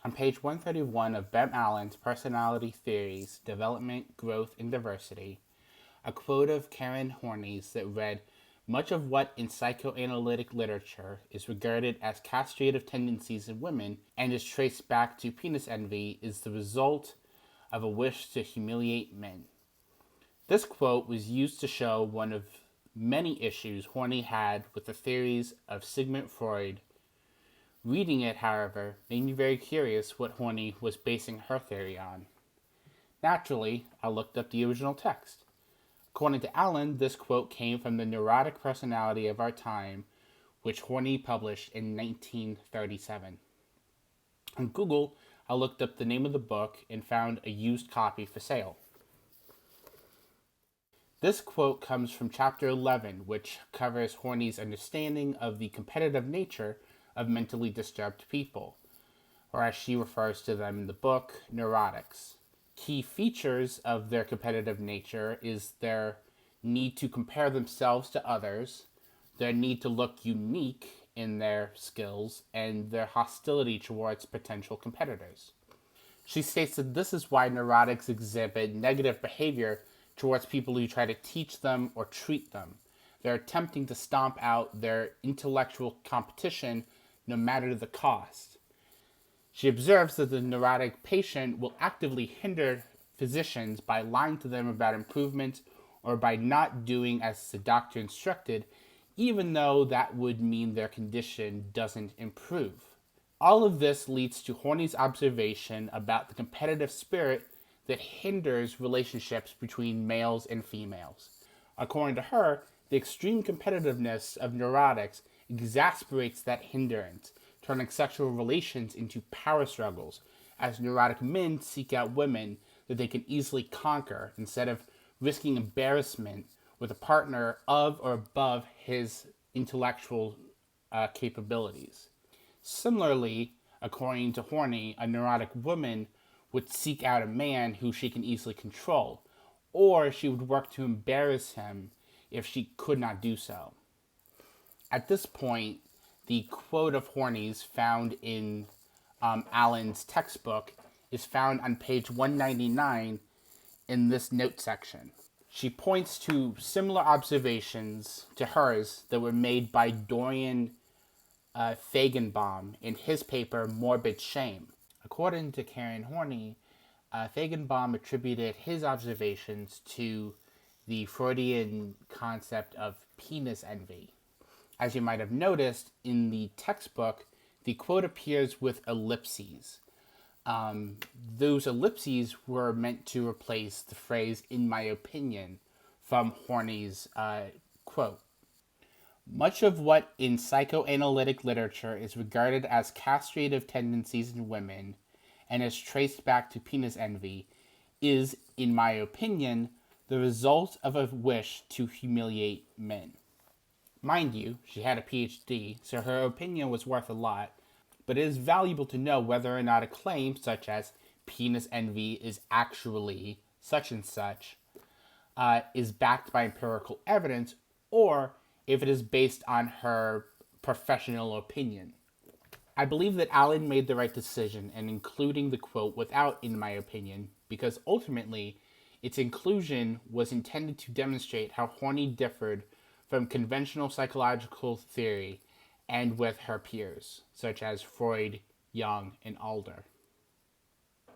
On page 131 of Allen's Personality Theories, Development, Growth, and Diversity, a quote of Karen Horney's that read, "Much of what in psychoanalytic literature is regarded as castrative tendencies in women and is traced back to penis envy is the result of a wish to humiliate men." This quote was used to show one of many issues Horney had with the theories of Sigmund Freud. Reading it, however, made me very curious what Horney was basing her theory on. Naturally, I looked up the original text. According to Allen, this quote came from the Neurotic Personality of Our Time, which Horney published in 1937. On Google, I looked up the name of the book and found a used copy for sale. This quote comes from chapter 11, which covers Horney's understanding of the competitive nature of mentally disturbed people, or as she refers to them in the book, neurotics. Key features of their competitive nature is their need to compare themselves to others, their need to look unique in their skills, and their hostility towards potential competitors. She states that this is why neurotics exhibit negative behavior towards people who try to teach them or treat them. They're attempting to stomp out their intellectual competition no matter the cost. She observes that the neurotic patient will actively hinder physicians by lying to them about improvement or by not doing as the doctor instructed, even though that would mean their condition doesn't improve. All of this leads to Horney's observation about the competitive spirit that hinders relationships between males and females. According to her, the extreme competitiveness of neurotics exasperates that hindrance, turning sexual relations into power struggles, as neurotic men seek out women that they can easily conquer instead of risking embarrassment with a partner of or above his intellectual capabilities. Similarly, according to Horney, a neurotic woman would seek out a man who she can easily control, or she would work to embarrass him if she could not do so. At this point, the quote of Horney's found in Allen's textbook is found on page 199 in this note section. She points to similar observations to hers that were made by Dorian Feigenbaum in his paper Morbid Shame. According to Karen Horney, Feigenbaum attributed his observations to the Freudian concept of penis envy. As you might have noticed, in the textbook, the quote appears with ellipses. Those ellipses were meant to replace the phrase, "in my opinion," from Horney's quote. Much of what in psychoanalytic literature is regarded as castrative tendencies in women and is traced back to penis envy is, in my opinion, the result of a wish to humiliate men. Mind you, she had a PhD, so her opinion was worth a lot, but it is valuable to know whether or not a claim such as penis envy is actually such and such is backed by empirical evidence, or if it is based on her professional opinion. I believe that Allen made the right decision in including the quote without "in my opinion," because ultimately its inclusion was intended to demonstrate how Horney differed from conventional psychological theory and with her peers, such as Freud, Jung, and Alder.